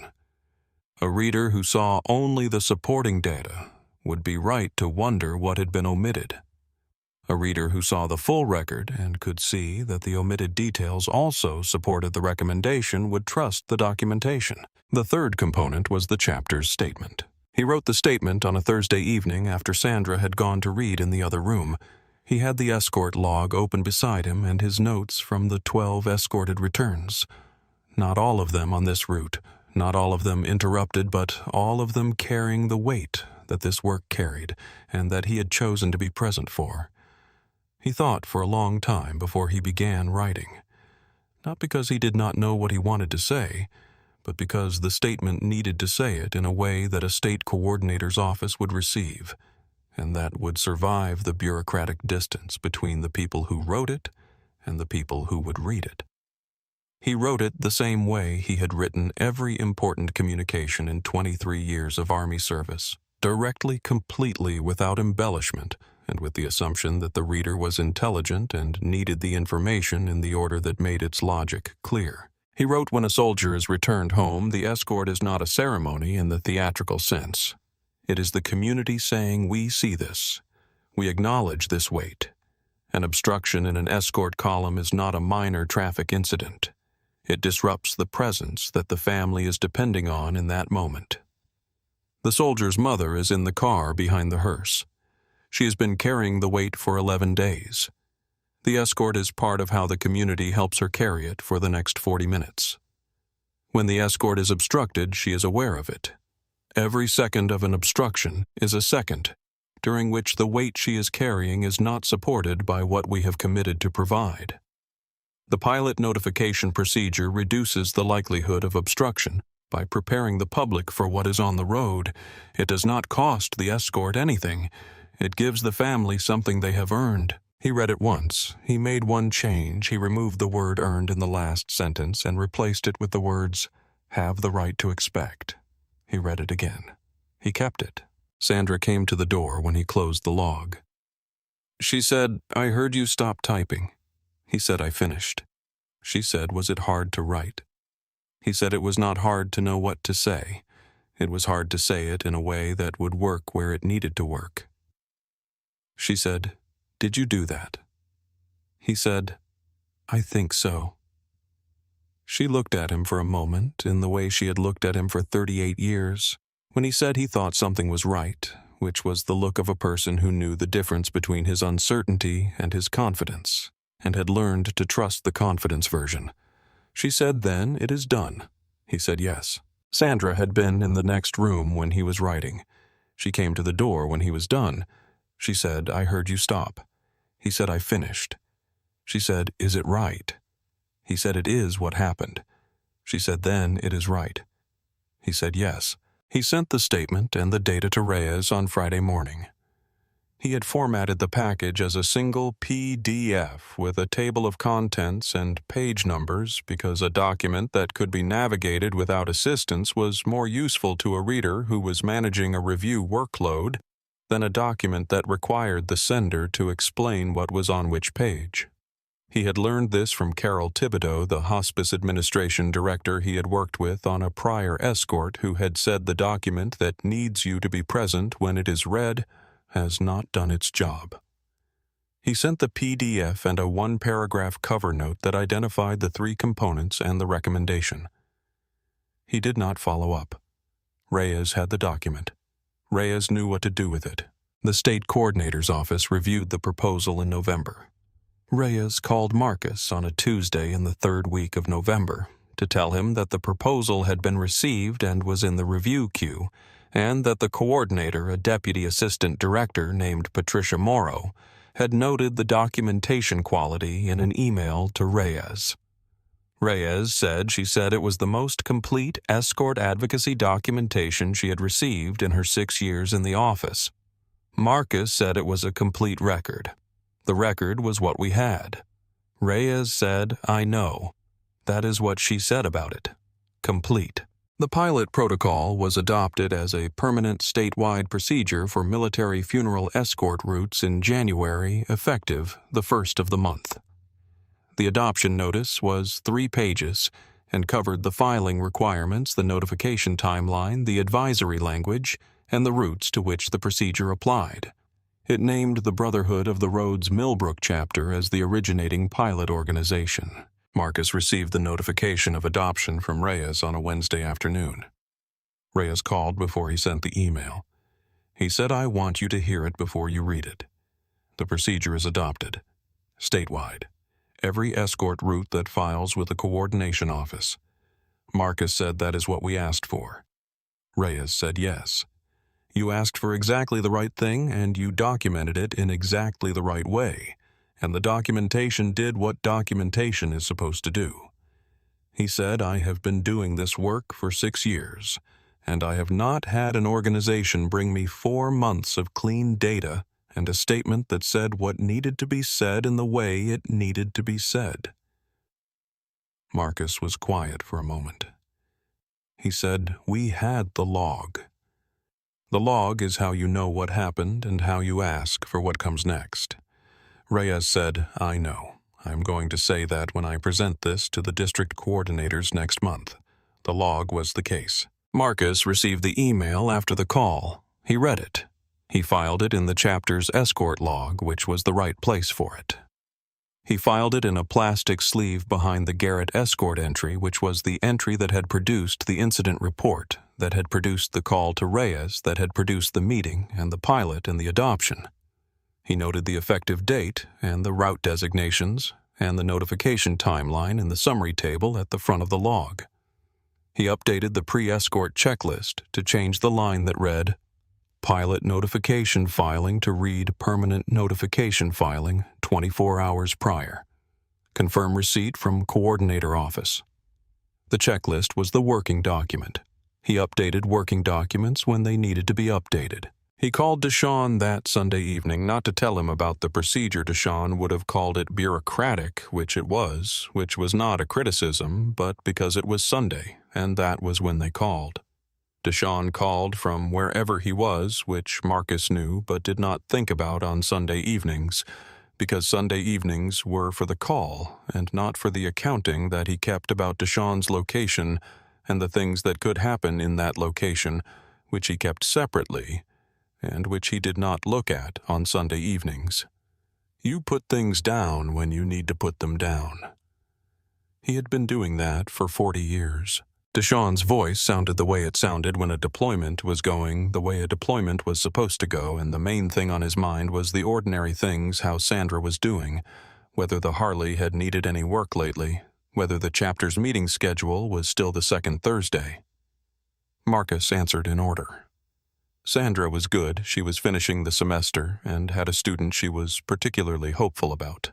A reader who saw only the supporting data would be right to wonder what had been omitted. A reader who saw the full record and could see that the omitted details also supported the recommendation would trust the documentation. The third component was the chapter's statement. He wrote the statement on a Thursday evening after Sandra had gone to read in the other room. He had the escort log open beside him and his notes from the 12 escorted returns. Not all of them on this route, not all of them interrupted, but all of them carrying the weight that this work carried and that he had chosen to be present for. He thought for a long time before he began writing, not because he did not know what he wanted to say, but because the statement needed to say it in a way that a state coordinator's office would receive, and that would survive the bureaucratic distance between the people who wrote it and the people who would read it. He wrote it the same way he had written every important communication in 23 years of Army service, directly, completely, without embellishment, and with the assumption that the reader was intelligent and needed the information in the order that made its logic clear. He wrote, when a soldier is returned home, the escort is not a ceremony in the theatrical sense. It is the community saying, we see this. We acknowledge this weight. An obstruction in an escort column is not a minor traffic incident. It disrupts the presence that the family is depending on in that moment. The soldier's mother is in the car behind the hearse. She has been carrying the weight for 11 days. The escort is part of how the community helps her carry it for the next 40 minutes. When the escort is obstructed, she is aware of it. Every second of an obstruction is a second during which the weight she is carrying is not supported by what we have committed to provide. The pilot notification procedure reduces the likelihood of obstruction by preparing the public for what is on the road. It does not cost the escort anything. It gives the family something they have earned. He read it once. He made one change. He removed the word earned in the last sentence and replaced it with the words, have the right to expect. He read it again. He kept it. Sandra came to the door when he closed the log. She said, I heard you stop typing. He said, I finished. She said, was it hard to write? He said it was not hard to know what to say. It was hard to say it in a way that would work where it needed to work. She said, did you do that? He said, I think so. She looked at him for a moment in the way she had looked at him for 38 years, when he said he thought something was right, which was the look of a person who knew the difference between his uncertainty and his confidence, and had learned to trust the confidence version. She said, then it is done. He said yes. Sandra had been in the next room when he was writing. She came to the door when he was done. She said, I heard you stop. He said, I finished. She said, is it right? He said, it is what happened. She said, then it is right. He said, yes. He sent the statement and the data to Reyes on Friday morning. He had formatted the package as a single PDF with a table of contents and page numbers because a document that could be navigated without assistance was more useful to a reader who was managing a review workload than a document that required the sender to explain what was on which page. He had learned this from Carol Thibodeau, the hospice administration director he had worked with on a prior escort, who had said the document that needs you to be present when it is read has not done its job. He sent the PDF and a one-paragraph cover note that identified the 3 components and the recommendation. He did not follow up. Reyes had the document. Reyes knew what to do with it. The state coordinator's office reviewed the proposal in November. Reyes called Marcus on a Tuesday in the 3rd week of November to tell him that the proposal had been received and was in the review queue, and that the coordinator, a deputy assistant director named Patricia Morrow, had noted the documentation quality in an email to Reyes. Reyes said she said it was the most complete escort advocacy documentation she had received in her 6 years in the office. Marcus said it was a complete record. The record was what we had. Reyes said, "I know." That is what she said about it. Complete. The pilot protocol was adopted as a permanent statewide procedure for military funeral escort routes in January, effective the 1st of the month. The adoption notice was 3 pages and covered the filing requirements, the notification timeline, the advisory language, and the routes to which the procedure applied. It named the Brotherhood of the Road's Millbrook chapter as the originating pilot organization. Marcus received the notification of adoption from Reyes on a Wednesday afternoon. Reyes called before he sent the email. He said, "I want you to hear it before you read it. The procedure is adopted. Statewide. Every escort route that files with the coordination office." Marcus said that is what we asked for. Reyes said yes. You asked for exactly the right thing, and you documented it in exactly the right way, and the documentation did what documentation is supposed to do. He said, "I have been doing this work for 6 years, and I have not had an organization bring me 4 months of clean data and a statement that said what needed to be said in the way it needed to be said." Marcus was quiet for a moment. He said, "We had the log. The log is how you know what happened and how you ask for what comes next." Reyes said, "I know. I'm going to say that when I present this to the district coordinators next month. The log was the case." Marcus received the email after the call. He read it. He filed it in the chapter's escort log, which was the right place for it. He filed it in a plastic sleeve behind the Garrett Escort entry, which was the entry that had produced the incident report, that had produced the call to Reyes, that had produced the meeting and the pilot and the adoption. He noted the effective date and the route designations and the notification timeline in the summary table at the front of the log. He updated the pre-escort checklist to change the line that read, "Pilot notification filing to read permanent notification filing 24 hours prior. Confirm receipt from coordinator office." The checklist was the working document. He updated working documents when they needed to be updated. He called DeShawn that Sunday evening not to tell him about the procedure. DeShawn would have called it bureaucratic, which it was, which was not a criticism, but because it was Sunday, and that was when they called. DeShawn called from wherever he was, which Marcus knew but did not think about on Sunday evenings, because Sunday evenings were for the call and not for the accounting that he kept about DeShawn's location and the things that could happen in that location, which he kept separately and which he did not look at on Sunday evenings. You put things down when you need to put them down. He had been doing that for 40 years. DeShawn's voice sounded the way it sounded when a deployment was going the way a deployment was supposed to go, and the main thing on his mind was the ordinary things, how Sandra was doing, whether the Harley had needed any work lately, whether the chapter's meeting schedule was still the second Thursday. Marcus answered in order. Sandra was good. She was finishing the semester and had a student she was particularly hopeful about.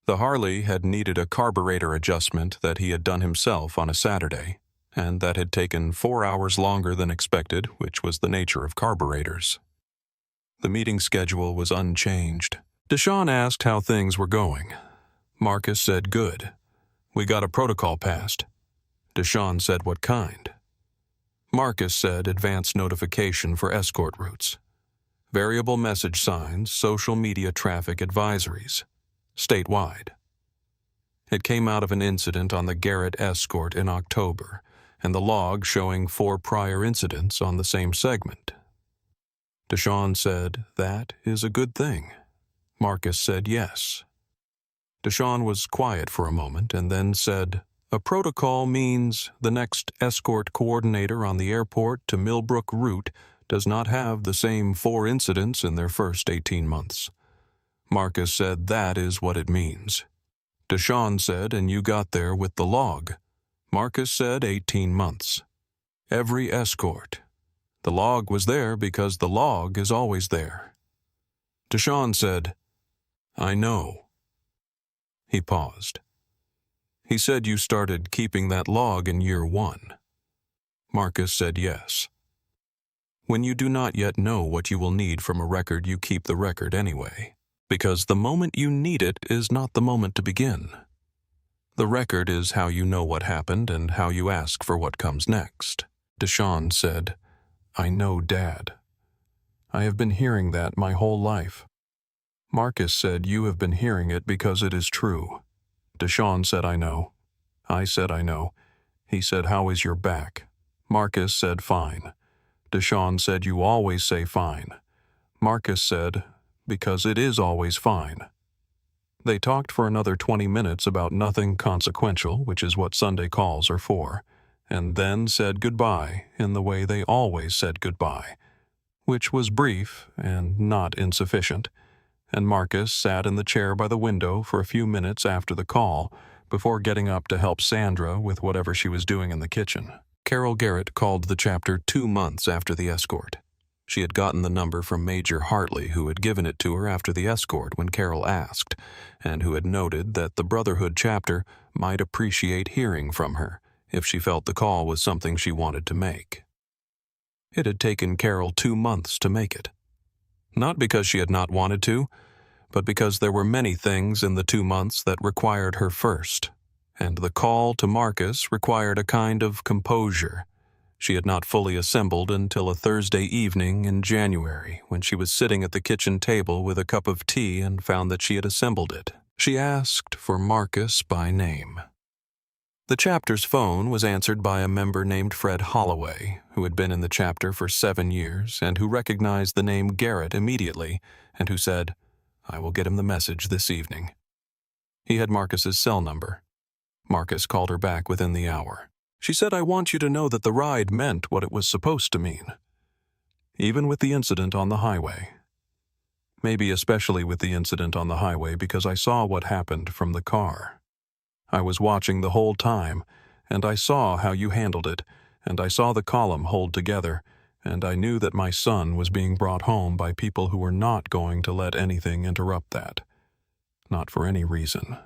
The Harley had needed a carburetor adjustment that he had done himself on a Saturday, and that had taken 4 hours longer than expected, which was the nature of carburetors. The meeting schedule was unchanged. DeShawn asked how things were going. Marcus said good. We got a protocol passed. DeShawn said what kind. Marcus said advance notification for escort routes. Variable message signs, social media traffic advisories. statewide. It came out of an incident on the Garrett Escort in October, and the log showing 4 prior incidents on the same segment. DeShawn said, "That is a good thing." Marcus said yes. DeShawn was quiet for a moment and then said, "A protocol means the next escort coordinator on the airport to Millbrook route does not have the same 4 incidents in their first 18 months. Marcus said that is what it means. DeShawn said, "And you got there with the log." Marcus said 18 months. Every escort. The log was there because the log is always there. DeShawn said, "I know." He paused. He said you started keeping that log in year 1. Marcus said yes. When you do not yet know what you will need from a record, you keep the record anyway, because the moment you need it is not the moment to begin. The record is how you know what happened and how you ask for what comes next. DeShawn said, "I know, Dad. I have been hearing that my whole life." Marcus said, "You have been hearing it because it is true." DeShawn said, "I know." I said, "I know." He said, "How is your back?" Marcus said, "Fine." DeShawn said, "You always say fine." Marcus said, "Because it is always fine." They talked for another 20 minutes about nothing consequential, which is what Sunday calls are for, and then said goodbye in the way they always said goodbye, which was brief and not insufficient, and Marcus sat in the chair by the window for a few minutes after the call before getting up to help Sandra with whatever she was doing in the kitchen. Carol Garrett called the chapter 2 months after the escort. She had gotten the number from Major Hartley, who had given it to her after the escort when Carol asked, and who had noted that the Brotherhood chapter might appreciate hearing from her if she felt the call was something she wanted to make. It had taken Carol 2 months to make it. Not because she had not wanted to, but because there were many things in the 2 months that required her first, and the call to Marcus required a kind of composure she had not fully assembled until a Thursday evening in January, when she was sitting at the kitchen table with a cup of tea and found that she had assembled it. She asked for Marcus by name. The chapter's phone was answered by a member named Fred Holloway, who had been in the chapter for 7 years and who recognized the name Garrett immediately, and who said, "I will get him the message this evening." He had Marcus's cell number. Marcus called her back within the hour. She said, "I want you to know that the ride meant what it was supposed to mean, even with the incident on the highway. Maybe especially with the incident on the highway because I saw what happened from the car. I was watching the whole time, and I saw how you handled it, and I saw the column hold together, and I knew that my son was being brought home by people who were not going to let anything interrupt that. Not for any reason.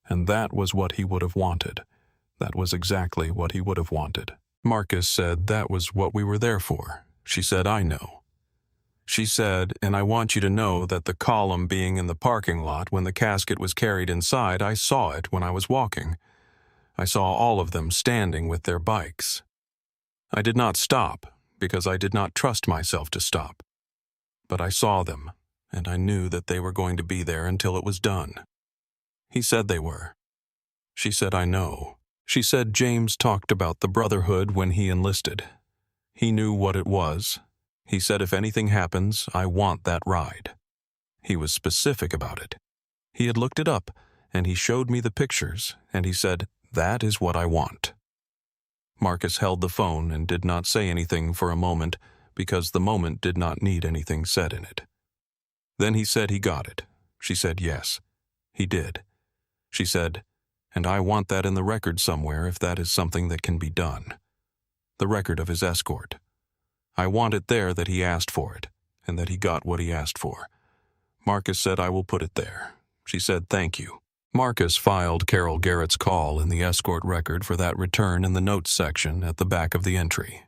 And that was what he would have wanted. That was exactly what he would have wanted." Marcus said, "That was what we were there for." She said, "I know." She said, "And I want you to know that the column being in the parking lot when the casket was carried inside, I saw it when I was walking. I saw all of them standing with their bikes. I did not stop because I did not trust myself to stop. But I saw them, and I knew that they were going to be there until it was done." He said they were. She said, "I know." She said James talked about the Brotherhood when he enlisted. He knew what it was. He said, "If anything happens, I want that ride." He was specific about it. He had looked it up, and he showed me the pictures, and he said, "That is what I want." Marcus held the phone and did not say anything for a moment because the moment did not need anything said in it. Then he said he got it. She said yes. He did. She said, "And I want that in the record somewhere if that is something that can be done. The record of his escort. I want it there that he asked for it, and that he got what he asked for." Marcus said, "I will put it there." She said, "Thank you." Marcus filed Carol Garrett's call in the escort record for that return in the notes section at the back of the entry.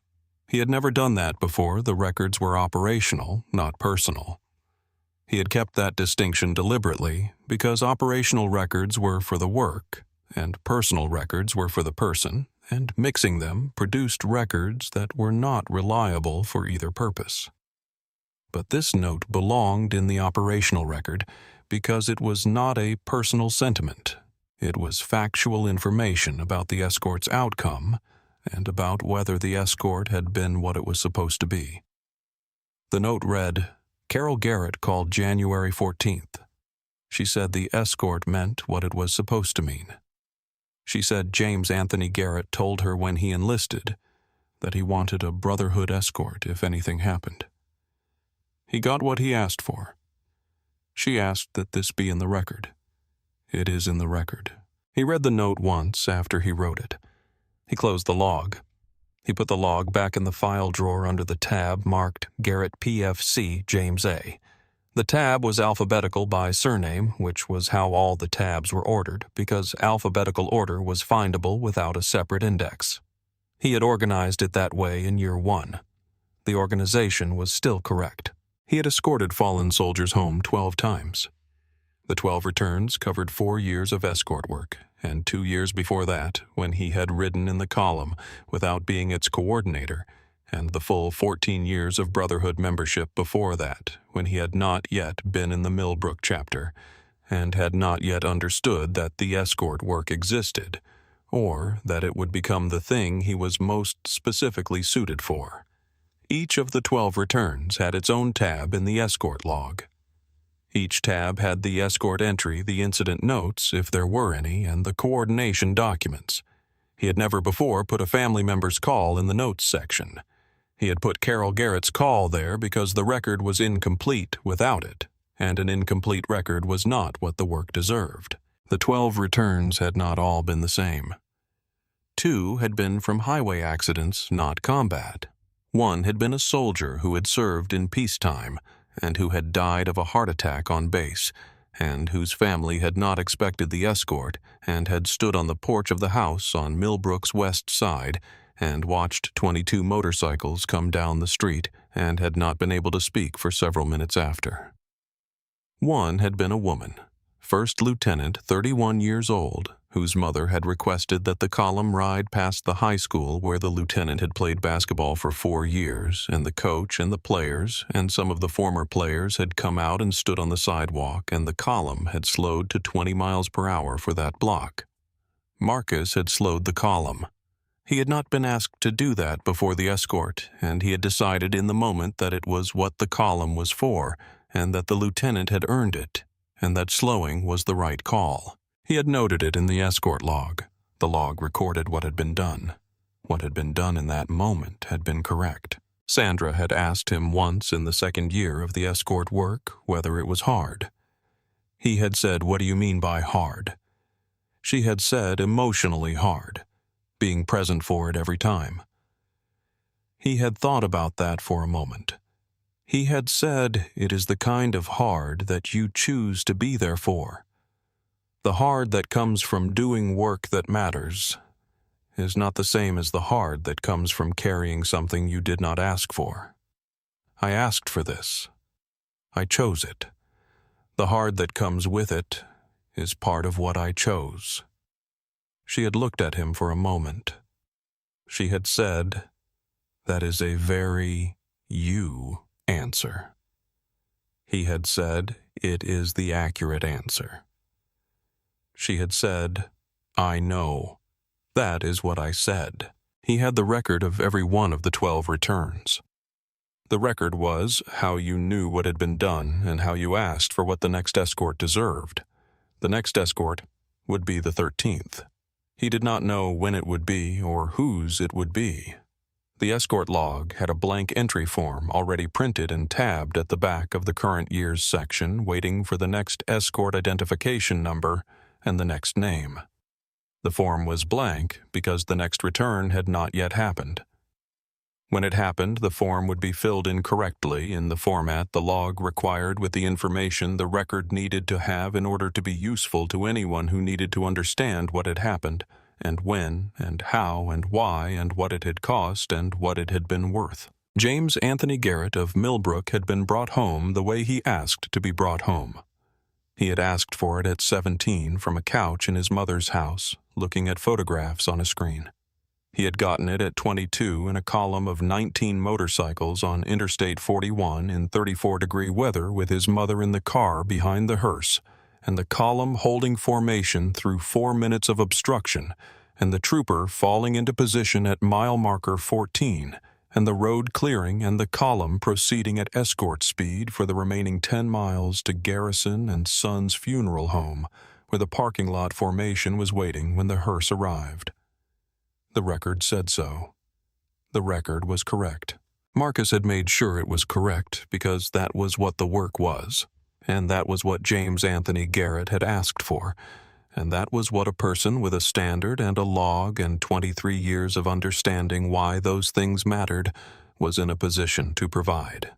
He had never done that before. The records were operational, not personal. He had kept that distinction deliberately because operational records were for the work, and personal records were for the person, and mixing them produced records that were not reliable for either purpose. But this note belonged in the operational record because it was not a personal sentiment. It was factual information about the escort's outcome and about whether the escort had been what it was supposed to be. The note read, "Carol Garrett called January 14th. She said the escort meant what it was supposed to mean. She said James Anthony Garrett told her when he enlisted that he wanted a Brotherhood escort if anything happened. He got what he asked for. She asked that this be in the record. It is in the record." He read the note once after he wrote it. He closed the log. He put the log back in the file drawer under the tab marked Garrett PFC James A. The tab was alphabetical by surname, which was how all the tabs were ordered, because alphabetical order was findable without a separate index. He had organized it that way in year 1. The organization was still correct. He had escorted fallen soldiers home 12 times. The 12 returns covered 4 years of escort work, and 2 years before that, when he had ridden in the column without being its coordinator, and the full 14 years of Brotherhood membership before that, when he had not yet been in the Millbrook chapter, and had not yet understood that the escort work existed, or that it would become the thing he was most specifically suited for. Each of the 12 returns had its own tab in the escort log. Each tab had the escort entry, the incident notes, if there were any, and the coordination documents. He had never before put a family member's call in the notes section. He had put Carol Garrett's call there because the record was incomplete without it, and an incomplete record was not what the work deserved. The 12 returns had not all been the same. 2 had been from highway accidents, not combat. 1 had been a soldier who had served in peacetime, and who had died of a heart attack on base, and whose family had not expected the escort, and had stood on the porch of the house on Millbrook's west side, and watched 22 motorcycles come down the street, and had not been able to speak for several minutes after. 1 had been a woman, First Lieutenant, 31 years old, whose mother had requested that the column ride past the high school where the lieutenant had played basketball for 4 years, and the coach and the players and some of the former players had come out and stood on the sidewalk, and the column had slowed to 20 miles per hour for that block. Marcus had slowed the column. He had not been asked to do that before the escort, and he had decided in the moment that it was what the column was for, and that the lieutenant had earned it, and that slowing was the right call. He had noted it in the escort log. The log recorded what had been done. What had been done in that moment had been correct. Sandra had asked him once in the 2nd year of the escort work whether it was hard. He had said, "What do you mean by hard?" She had said, "Emotionally hard, being present for it every time." He had thought about that for a moment. He had said, "It is the kind of hard that you choose to be there for. The hard that comes from doing work that matters is not the same as the hard that comes from carrying something you did not ask for. I asked for this. I chose it. The hard that comes with it is part of what I chose." She had looked at him for a moment. She had said, "That is a very you answer." He had said, "It is the accurate answer." She had said, "I know. That is what I said." He had the record of every one of the 12 returns. The record was how you knew what had been done and how you asked for what the next escort deserved. The next escort would be the 13th. He did not know when it would be or whose it would be. The escort log had a blank entry form already printed and tabbed at the back of the current year's section, waiting for the next escort identification number and the next name. The form was blank because the next return had not yet happened. When it happened, the form would be filled in correctly in the format the log required with the information the record needed to have in order to be useful to anyone who needed to understand what had happened, and when, and how, and why, and what it had cost, and what it had been worth. James Anthony Garrett of Millbrook had been brought home the way he asked to be brought home. He had asked for it at 17 from a couch in his mother's house, looking at photographs on a screen. He had gotten it at 22 in a column of 19 motorcycles on Interstate 41 in 34-degree weather with his mother in the car behind the hearse, and the column holding formation through 4 minutes of obstruction, and the trooper falling into position at mile marker 14, and the road clearing and the column proceeding at escort speed for the remaining 10 miles to Garrison and Sons Funeral Home, where the parking lot formation was waiting when the hearse arrived. The record said so. The record was correct. Marcus had made sure it was correct because that was what the work was, and that was what James Anthony Garrett had asked for, and that was what a person with a standard and a log and 23 years of understanding why those things mattered was in a position to provide.